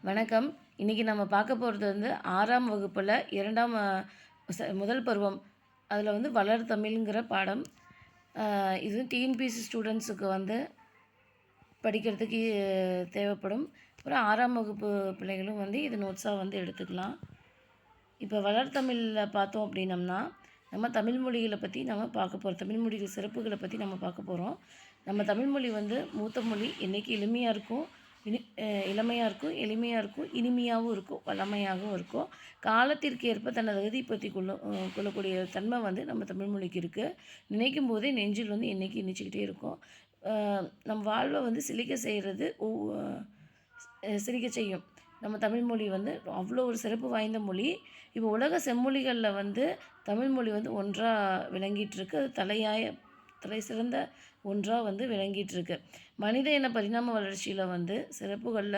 வணக்கம். இன்றைக்கி நம்ம பார்க்க போகிறது வந்து 6ஆம் வகுப்பில் 2ஆம் முதல் பருவம். அதில் வந்து வளர் தமிழ்ங்கிற பாடம். இது டிஎன்பிஎஸ்சி ஸ்டூடெண்ட்ஸுக்கு வந்து படிக்கிறதுக்கு தேவைப்படும். அப்புறம் 6ஆம் வகுப்பு பிள்ளைகளும் வந்து இது நோட்ஸாக வந்து எடுத்துக்கலாம். இப்போ வளர் தமிழில் பார்த்தோம் அப்படின்னம்னா, நம்ம தமிழ் மொழிகளை பற்றி நம்ம பார்க்க போகிறோம். தமிழ் மொழிகள் சிறப்புகளை பற்றி நம்ம பார்க்க போகிறோம். நம்ம தமிழ் மொழி வந்து மூத்த மொழி. என்றைக்கு எளிமையாக இருக்கும், இளமையாக இருக்கும், எளிமையாக இருக்கும், இனிமையாகவும் இருக்கும், வளமையாகவும் இருக்கும். காலத்திற்கு ஏற்ப தன்னை தகுதிப்படுத்தி கொள்ளக்கூடிய தன்மை வந்து நம்ம தமிழ் மொழிக்கு இருக்குது. நினைக்கும் போதே நெஞ்சில் வந்து என்றைக்கு இனிச்சிக்கிட்டே இருக்கும். நம் வாழ்வை வந்து சிரிக்க செய்யும். நம்ம தமிழ்மொழி வந்து அவ்வளோ ஒரு சிறப்பு வாய்ந்த மொழி. இப்போ உலக செம்மொழிகளில் வந்து தமிழ்மொழி வந்து ஒன்றாக விளங்கிட்டுருக்கு. அது தலை சிறந்த ஒன்றாக வந்து விளங்கிட்டுருக்கு. மனித இன பரிணாம வளர்ச்சியில் வந்து சிறப்புகளில்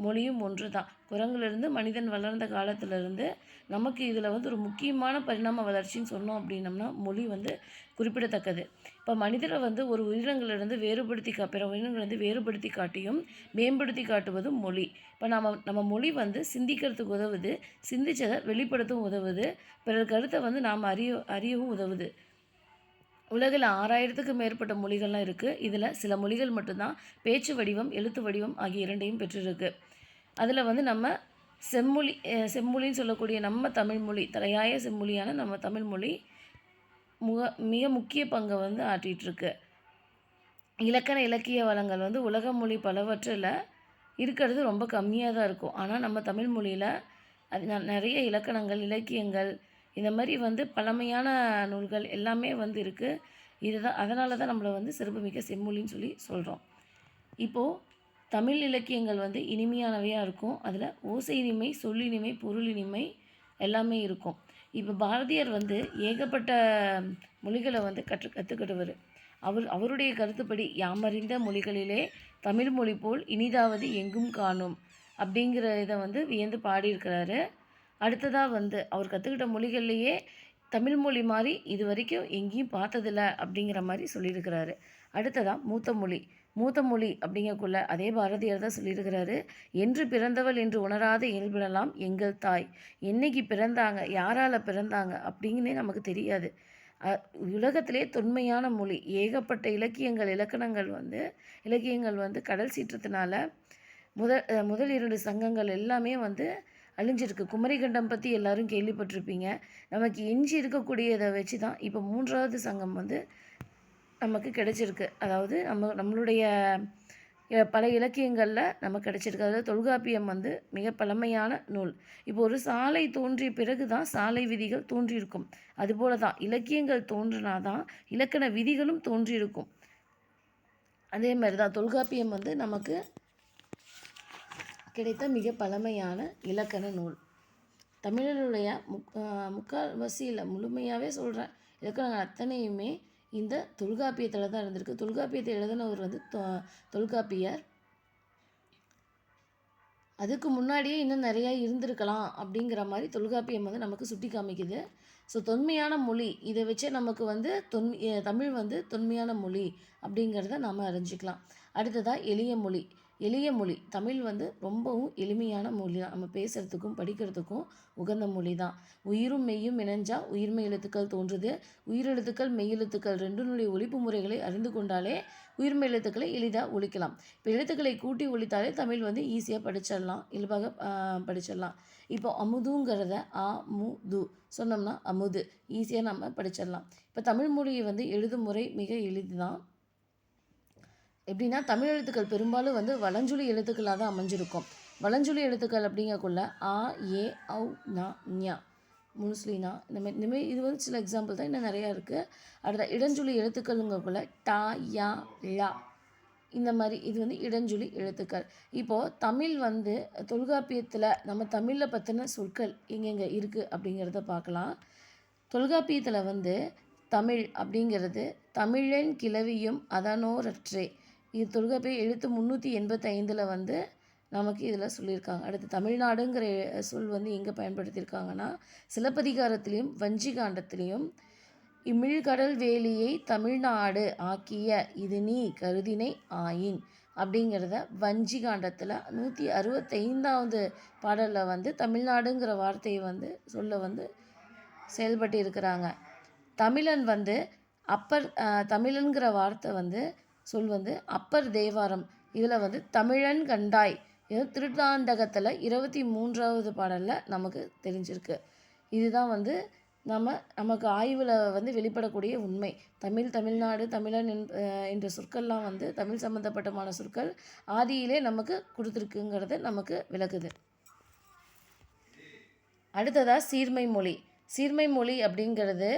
மொழியும் ஒன்று தான். குரங்கிலிருந்து மனிதன் வளர்ந்த காலத்திலேருந்து நமக்கு இதில் வந்து ஒரு முக்கியமான பரிணாம வளர்ச்சின்னு சொன்னோம் அப்படின்னம்னா மொழி வந்து குறிப்பிடத்தக்கது. இப்போ மனிதரை வந்து ஒரு உயிரினங்களிலிருந்து பிற உயிரினங்களிலிருந்து வேறுபடுத்தி காட்டியும் மேம்படுத்தி காட்டுவதும் மொழி. இப்போ நம்ம மொழி வந்து சிந்திக்கிறதுக்கு உதவுது, சிந்திச்சதை வெளிப்படுத்தவும் உதவுது, பிறர் கருத்தை வந்து நாம் அறியவும் உதவுது. உலகில் 6000த்துக்கும் மேற்பட்ட மொழிகள்லாம் இருக்குது. இதில் சில மொழிகள் மட்டும்தான் பேச்சு வடிவம், எழுத்து வடிவம் ஆகிய இரண்டையும் பெற்றிருக்கு. அதில் வந்து நம்ம செம்மொழின்னு சொல்லக்கூடிய நம்ம தமிழ்மொழி, தலையாய செம்மொழியான நம்ம தமிழ்மொழி மிக முக்கிய பங்கை வந்து ஆற்றிகிட்ருக்கு. இலக்கண இலக்கிய வளங்கள் வந்து உலக மொழி பலவற்றில் இருக்கிறது ரொம்ப கம்மியாக தான் இருக்கும். ஆனால் நம்ம தமிழ் மொழியில் அது நிறைய இலக்கணங்கள், இலக்கியங்கள், இந்த மாதிரி வந்து பழமையான நூல்கள் எல்லாமே வந்து இருக்குது. அதனால தான் நம்மளை வந்து சிறப்புமிக்க செம்மொழின்னு சொல்லி சொல்கிறோம். இப்போது தமிழ் இலக்கியங்கள் வந்து இனிமையானவையாக இருக்கும். அதில் ஓசை இனிமை, சொல்லினிமை, பொருளினிமை எல்லாமே இருக்கும். இப்போ பாரதியார் வந்து ஏகப்பட்ட மொழிகளை வந்து கற்றுக்கிட்டவர். அவருடைய கருத்துப்படி யாமறிந்த மொழிகளிலே தமிழ் மொழி போல் இனிதாவது எங்கும் காணும் அப்படிங்கிற இதை வந்து வியந்து பாடியிருக்கிறாரு. அடுத்ததாக வந்து அவர் கற்றுக்கிட்ட மொழிகள்லேயே தமிழ் மொழி மாதிரி இது வரைக்கும் எங்கேயும் பார்த்ததில்ல அப்படிங்கிற மாதிரி சொல்லியிருக்கிறாரு. அடுத்ததாக மூத்த மொழி அப்படிங்கக்குள்ள அதே பாரதியார் தான் சொல்லியிருக்கிறாரு. என்று பிறந்தவள் என்று உணராத இயல்பிடலாம் எங்கள் தாய். என்னைக்கு பிறந்தாங்க, யாரால் பிறந்தாங்க அப்படின்னே நமக்கு தெரியாது. உலகத்திலே தொன்மையான மொழி. ஏகப்பட்ட இலக்கியங்கள் வந்து கடல் சீற்றத்தினால முதல் 2 சங்கங்கள் எல்லாமே வந்து அழிஞ்சிருக்கு. குமரிக்கண்டம் பற்றி எல்லோரும் கேள்விப்பட்டிருப்பீங்க. நமக்கு எஞ்சி இருக்கக்கூடியதை வச்சு தான் இப்போ 3வது சங்கம் வந்து நமக்கு கிடைச்சிருக்கு. அதாவது நம்மளுடைய பல இலக்கியங்களில் நமக்கு கிடைச்சிருக்கு. அதாவது தொல்காப்பியம் வந்து மிக பழமையான நூல். இப்போ ஒரு சாலை தோன்றிய பிறகு தான் சாலை விதிகள் தோன்றியிருக்கும். அதுபோல தான் இலக்கியங்கள் தோன்றினா தான் இலக்கண விதிகளும் தோன்றியிருக்கும். அதே மாதிரி தான் தொல்காப்பியம் வந்து நமக்கு கிடைத்த மிக பழமையான இலக்கண நூல். தமிழனுடைய முக்கால்வாசி இல்லை, முழுமையாகவே சொல்கிறேன், இலக்கணங்கள் அத்தனையுமே இந்த தொல்காப்பியத்தில் தான் இருந்திருக்கு. தொல்காப்பியத்தை எழுதினவர் வந்து தொல்காப்பியர். அதுக்கு முன்னாடியே இன்னும் நிறையா இருந்திருக்கலாம் அப்படிங்கிற மாதிரி தொல்காப்பியம் வந்து நமக்கு சுட்டி காமிக்குது. ஸோ தொன்மையான மொழி இதை வச்சே நமக்கு வந்து தமிழ் வந்து தொன்மையான மொழி அப்படிங்கிறத நாம் அறிஞ்சிக்கலாம். அடுத்ததாக எளிய மொழி. தமிழ் வந்து ரொம்பவும் எளிமையான மொழி தான். நம்ம பேசுகிறதுக்கும் படிக்கிறதுக்கும் உகந்த மொழி தான். உயிரும் மெய்யும் இணைஞ்சால் உயிர்மெய் எழுத்துக்கள் தோன்றுது. உயிரெழுத்துக்கள் மெய்யெழுத்துக்கள் ரெண்டினுடைய ஒலிப்பு முறைகளை அறிந்து கொண்டாலே உயிர்மெய் எழுத்துக்களை எளிதாக ஒழிக்கலாம். இப்போ எழுத்துக்களை கூட்டி ஒழித்தாலே தமிழ் வந்து ஈஸியாக படிச்சிடலாம், இயல்பாக படிச்சிடலாம். இப்போ அமுதுங்கிறத அமுது சொன்னோம்னா அமுது ஈஸியாக நம்ம படிச்சிடலாம். இப்போ தமிழ் மொழியை வந்து எழுதும் முறை மிக எளிது தான். எப்படின்னா தமிழ் எழுத்துக்கள் பெரும்பாலும் வந்து வலஞ்சுழி எழுத்துக்களாக தான் அமைஞ்சிருக்கும். வலஞ்சுழி எழுத்துக்கள் அப்படிங்கக்குள்ள ஆ, ஏ, ஔ, நா, ஞா, முழுஸ்லினா இந்தமாதிரி இது வந்து சில எக்ஸாம்பிள் தான், இன்னும் நிறையா இருக்குது. அடுத்த இடஞ்சுழி எழுத்துக்கள்ங்கக்குள்ள டா, யா, லா இந்த மாதிரி இது வந்து இடஞ்சுழி எழுத்துக்கள். இப்போது தமிழ் வந்து தொல்காப்பியத்தில் நம்ம தமிழில் பற்றின சொற்கள் எங்கெங்கே இருக்குது அப்படிங்கிறத பார்க்கலாம். தொல்காப்பியத்தில் வந்து தமிழ் அப்படிங்கிறது தமிழன் கிளவியும் அதனோரற்றே. இது தொல்காப்பிய எழுத்து 385 வந்து நமக்கு இதில் சொல்லியிருக்காங்க. அடுத்து தமிழ்நாடுங்கிற சொல் வந்து எங்கே பயன்படுத்தியிருக்காங்கன்னா சிலப்பதிகாரத்திலையும் வஞ்சிகாண்டத்திலையும் இமிழ்கடல் வேலியை தமிழ்நாடு ஆக்கிய இது நீ கருதினை ஆயின் அப்படிங்கிறத வஞ்சி காண்டத்தில் 165வது பாடலில் வந்து தமிழ்நாடுங்கிற வார்த்தையை வந்து சொல்ல வந்து செயல்பட்டு இருக்கிறாங்க. தமிழன் வந்து தமிழன்கிற வார்த்தை வந்து சொல் வந்து அப்பர் தேவாரம். இதில் வந்து தமிழன் கண்டாய் இது திருத்தாண்டகத்தில் 23வது பாடலில் நமக்கு தெரிஞ்சிருக்கு. இதுதான் வந்து நமக்கு ஆய்வில் வந்து வெளிப்படக்கூடிய உண்மை. தமிழ்நாடு, தமிழன் என்ற சொற்கள்லாம் வந்து தமிழ் சம்பந்தப்பட்டமான சொற்கள் ஆதியிலே நமக்கு கொடுத்துருக்குங்கிறத நமக்கு விளக்குது. அடுத்ததாக சீர்மை மொழி. சீர்மை மொழி அப்படிங்கிறது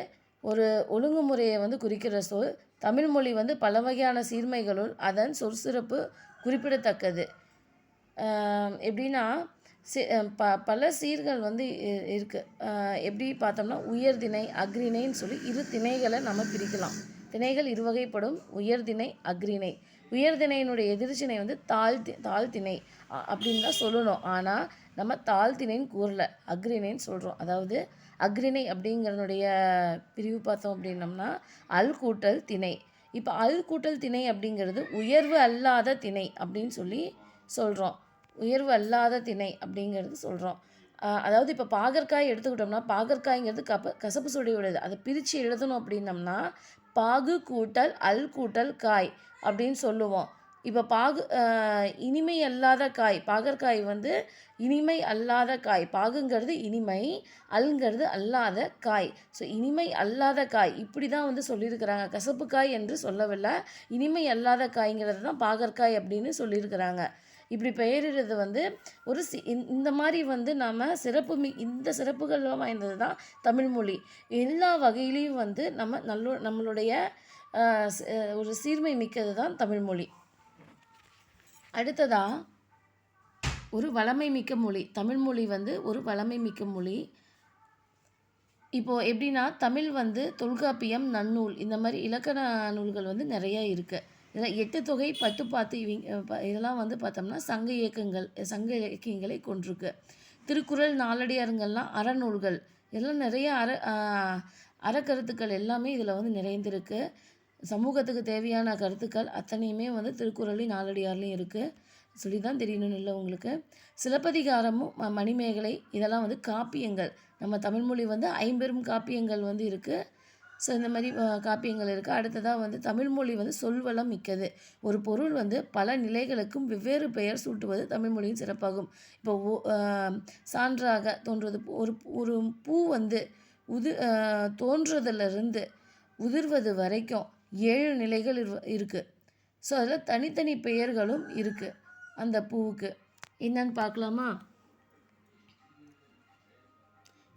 ஒரு ஒழுங்குமுறையை வந்து குறிக்கிற சொல். தமிழ் மொழி வந்து பல வகையான சீர்மைகளுள் அதன் சொற்சிறப்பு குறிப்பிடத்தக்கது. எப்படின்னா பல சீர்கள் வந்து இருக்குது. எப்படி பார்த்தோம்னா உயர்திணை, அக்ரிணைன்னு சொல்லி 2 திணைகளை நம்ம பிரிக்கலாம். திணைகள் 2 வகைப்படும்: உயர்திணை, அக்ரிணை. உயர்திணையினுடைய எதிர்ச்சினை வந்து தாழ்த்திணை அப்படின்னு தான் சொல்லணும். ஆனால் நம்ம தாழ்த்திணைன்னு கூறல, அக்ரிணைன்னு சொல்கிறோம். அதாவது அக்ரிணை அப்படிங்கிறனுடைய பிரிவு பார்த்தோம் அப்படின்னம்னா அல் கூட்டல் திணை. இப்போ அல் கூட்டல் திணை அப்படிங்கிறது உயர்வு அல்லாத திணை அப்படின்னு சொல்லி சொல்கிறோம். உயர்வு அல்லாத திணை அப்படிங்கிறது சொல்கிறோம். அதாவது இப்போ பாகற்காய் எடுத்துக்கிட்டோம்னா பாகற்காய்ங்கிறது கசப்பு சுவையுடையது. அதை பிரித்து எழுதணும் அப்படின்னம்னா பாகு கூட்டல் அல் கூட்டல் காய் அப்படின்னு சொல்லுவோம். இப்போ இனிமை அல்லாத காய், பாகற்காய் வந்து இனிமை அல்லாத காய். பாகுங்கிறது இனிமை, அல்ங்கிறது அல்லாத காய். ஸோ இனிமை அல்லாத காய் இப்படி தான் வந்து சொல்லியிருக்கிறாங்க. கசப்பு காய் என்று சொல்லவில்லை, இனிமை அல்லாத காய்ங்கிறது தான் பாகற்காய் அப்படின்னு சொல்லியிருக்கிறாங்க. இப்படி பெயரிடுறது வந்து ஒரு இந்த மாதிரி வந்து நாம் இந்த சிறப்புகள் வாய்ந்தது தான் தமிழ்மொழி. எல்லா வகையிலையும் வந்து நம்மளுடைய ஒரு சீர்மை மிக்கது தான் தமிழ்மொழி. அடுத்ததாக ஒரு வளமை மிக்க மொழி. தமிழ்மொழி வந்து ஒரு வளமை மிக்க மொழி. இப்போது எப்படின்னா தமிழ் வந்து தொல்காப்பியம், நன்னூல் இந்த மாதிரி இலக்கண நூல்கள் வந்து நிறையா இருக்குது. இதில் 8 தொகை, 10 பாத்து இதெல்லாம் வந்து பார்த்தோம்னா சங்க இலக்கியங்களை கொண்டிருக்கு. திருக்குறள், நாலடியாருங்கள்லாம் அறநூல்கள். இதெல்லாம் நிறைய அறக்கருத்துக்கள் எல்லாமே இதில் வந்து நிறைந்திருக்கு. சமூகத்துக்கு தேவையான கருத்துக்கள் அத்தனையுமே வந்து திருக்குறளையும் நாலடியார்லையும் இருக்குது. சொல்லி தான் தெரியணும்னு இல்லை உங்களுக்கு. சிலப்பதிகாரமும் மணிமேகலை இதெல்லாம் வந்து காப்பியங்கள். நம்ம தமிழ்மொழி வந்து 50 காப்பியங்கள் வந்து இருக்குது. ஸோ இந்த மாதிரி காப்பியங்கள் இருக்குது. அடுத்ததாக வந்து தமிழ்மொழி வந்து சொல்வளம் மிக்கது. ஒரு பொருள் வந்து பல நிலைகளுக்கும் வெவ்வேறு பெயர் சூட்டுவது தமிழ்மொழியின் சிறப்பாகும். இப்போ சான்றாக தோன்றுவது ஒரு பூ வந்து தோன்றுறதுலேருந்து உதிர்வது வரைக்கும் 7 நிலைகள் இருக்குது. ஸோ அதில் தனித்தனி பெயர்களும் இருக்குது. அந்த பூவுக்கு என்னன்னு பார்க்கலாமா?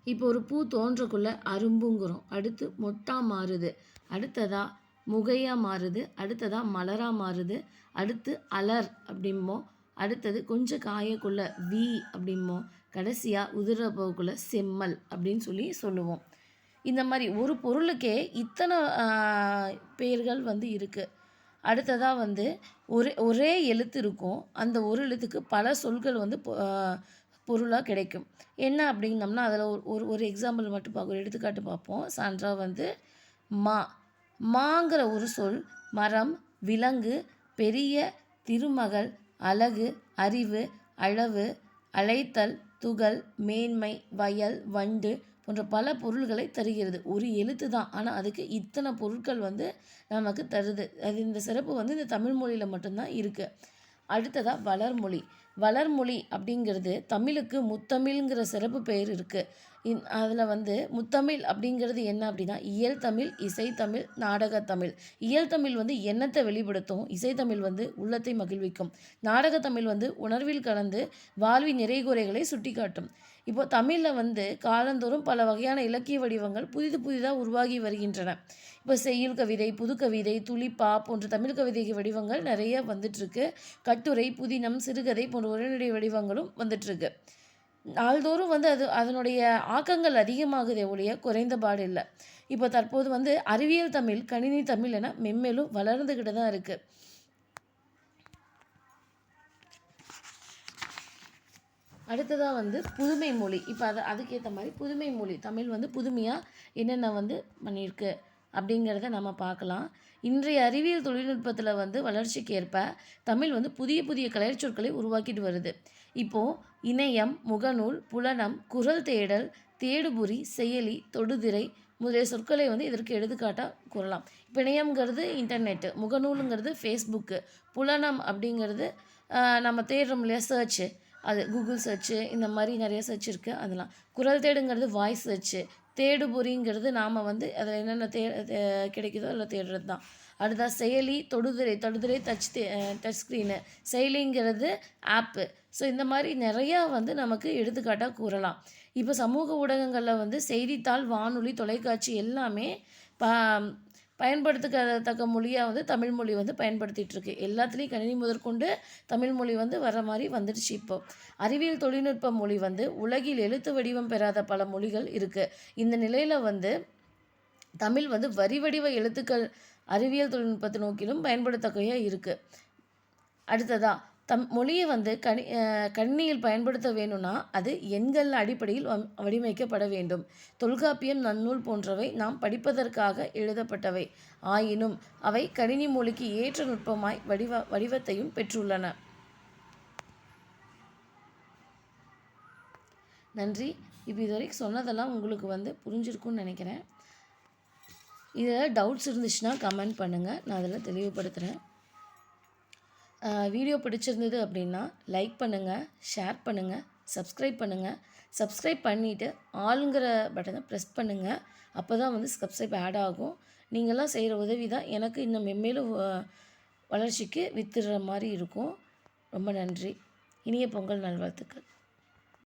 இப்போ ஒரு பூ தோன்றக்குள்ளே அரும்புங்கிறோம், அடுத்து மொட்டாக மாறுது, அடுத்ததாக முகையாக மாறுது, அடுத்ததாக மலராக மாறுது, அடுத்து அலர் அப்படிம்போம், அடுத்தது கொஞ்சம் காயக்குள்ள வி அப்படிம்போம், கடைசியாக உதிர போக்குள்ள செம்மல் அப்படின்னு சொல்லி சொல்லுவோம். இந்த மாதிரி ஒரு பொருளுக்கே இத்தனை பெயர்கள் வந்து இருக்குது. அடுத்ததாக வந்து ஒரே எழுத்து இருக்கும். அந்த ஒரு எழுத்துக்கு பல சொற்கள் வந்து பொருளாக கிடைக்கும். என்ன அப்படின்னம்னா அதில் ஒரு எக்ஸாம்பிள் மட்டும் ஒரு எடுத்துக்காட்டு பார்ப்போம். சான்றா வந்து மாங்கிற ஒரு சொல் மரம், விலங்கு, பெரிய, திருமகள், அழகு, அறிவு, அளவு, அழைத்தல், துகள், மேன்மை, வயல், வண்டு போன்ற பல பொருள்களை தருகிறது. ஒரு எழுத்து தான், ஆனால் அதுக்கு இத்தனை பொருட்கள் வந்து நமக்கு தருது. இந்த சிறப்பு வந்து இந்த தமிழ் மொழியில் மட்டும்தான் இருக்குது. அடுத்ததாக வளர்மொழி. வளர்மொழி அப்படிங்கிறது தமிழுக்கு முத்தமிழ்ங்கிற சிறப்பு பெயர் இருக்குது. அதில் வந்து முத்தமிழ் அப்படிங்கிறது என்ன அப்படின்னா இயல்தமிழ், இசைத்தமிழ், நாடகத்தமிழ். இயல்தமிழ் வந்து எண்ணத்தை வெளிப்படுத்தும், இசைத்தமிழ் வந்து உள்ளத்தை மகிழ்விக்கும், நாடகத்தமிழ் வந்து உணர்வில் கலந்து வாழ்வின் நிறைகுறைகளை சுட்டி காட்டும். இப்போ தமிழில் வந்து காலந்தோறும் பல வகையான இலக்கிய வடிவங்கள் புதிதாக உருவாகி வருகின்றன. இப்போ செய்யுள் கவிதை, புதுக்கவிதை, துளிப்பா போன்ற தமிழ் கவிதை வடிவங்கள் நிறைய வந்துட்டுருக்கு. கட்டுரை, புதினம், சிறுகதை போன்ற உரைநடை வடிவங்களும் வந்துட்டுருக்கு. நாள்தோறும் வந்து அதனுடைய ஆக்கங்கள் அதிகமாகுதே ஒழிய குறைந்தபாடு இல்லை. இப்போ தற்போது வந்து அறிவியல் தமிழ், கணினி தமிழ் என மென்மேலும் வளர்ந்துக்கிட்டு தான் இருக்குது. அடுத்ததாக வந்து புதுமை மொழி. இப்போ அதுக்கேற்ற மாதிரி புதுமை மொழி தமிழ் வந்து புதுமையாக என்னென்ன வந்து பண்ணியிருக்கு அப்படிங்கிறத நம்ம பார்க்கலாம். இன்றைய அறிவியல் தொழில்நுட்பத்தில் வந்து வளர்ச்சிக்கு ஏற்ப தமிழ் வந்து புதிய புதிய கலைச்சொற்களை உருவாக்கிட்டு வருது. இப்போது இணையம், முகநூல், புலனம், குரல் தேடல், தேடுபொறி, செயலி, தொடுதிரை முதலிய சொற்களை வந்து இதற்கு எடுத்துக்காட்டாக கூறலாம். இப்போ இணையம்ங்கிறது இன்டர்நெட்டு, முகநூலுங்கிறது ஃபேஸ்புக்கு, புலனம் அப்படிங்கிறது நம்ம தேடுறோம் இல்லையா சர்ச்சு, அது கூகுள் சர்ச்சு, இந்த மாதிரி நிறைய சர்ச் இருக்குது அதெல்லாம். குரல் தேடுங்கிறது வாய்ஸ் சர்ச்சு, தேடுபொறிங்கிறது நாம் வந்து அதில் என்னென்ன கிடைக்குதோ அதில் தேடுறது தான். அடுத்தா செயலி, தொடுதிரை டச் ஸ்க்ரீனு, செயலிங்கிறது ஆப்பு. ஸோ இந்த மாதிரி நிறையா வந்து நமக்கு எடுத்துக்காட்டாக கூறலாம். இப்போ சமூக ஊடகங்களில் வந்து செய்தித்தாள், வானொலி, தொலைக்காட்சி எல்லாமே பயன்படுத்தத்தக்க மொழியாக வந்து தமிழ்மொழி வந்து பயன்படுத்திகிட்ருக்கு. எல்லாத்துலேயும் கணினி முதற்கொண்டு தமிழ்மொழி வந்து வர மாதிரி வந்துடுச்சு. இப்போ அறிவியல் தொழில்நுட்ப மொழி வந்து உலகில் எழுத்து வடிவம் பெறாத பல மொழிகள் இருக்குது. இந்த நிலையில் வந்து தமிழ் வந்து வரி வடிவ எழுத்துக்கள் அறிவியல் தொழில்நுட்பத்தை நோக்கிலும் பயன்படுத்தக்கையாக இருக்குது. அடுத்ததாக மொழியை வந்து கணினியில் பயன்படுத்த வேணும்னா அது எண்கள் அடிப்படையில் வடிவமைக்கப்பட வேண்டும். தொல்காப்பியம், நன்னூல் போன்றவை நாம் படிப்பதற்காக எழுதப்பட்டவை. ஆயினும் அவை கணினி மொழிக்கு ஏற்ற நுட்பமாய் வடிவத்தையும் பெற்றுள்ளன. நன்றி. இப்போ இதுவரைக்கும் சொன்னதெல்லாம் உங்களுக்கு வந்து புரிஞ்சிருக்கும்னு நினைக்கிறேன். இதில் டவுட்ஸ் இருந்துச்சுன்னா கமெண்ட் பண்ணுங்கள், நான் அதில் தெளிவுபடுத்துகிறேன். வீடியோ பிடிச்சிருந்தது அப்படின்னா லைக் பண்ணுங்கள், ஷேர் பண்ணுங்கள், சப்ஸ்கிரைப் பண்ணுங்கள். சப்ஸ்கிரைப் பண்ணிவிட்டு ஆளுங்கிற பட்டனை ப்ரெஸ் பண்ணுங்கள். அப்போ தான் வந்து சப்ஸ்கிரைப் ஆட் ஆகும். நீங்கள்லாம் செய்கிற உதவி தான் எனக்கு இன்னும் மென்மேலும் வளர்ச்சிக்கு வித்துடுற மாதிரி இருக்கும். ரொம்ப நன்றி. இனிய பொங்கல் நல்வாழ்த்துக்கள்.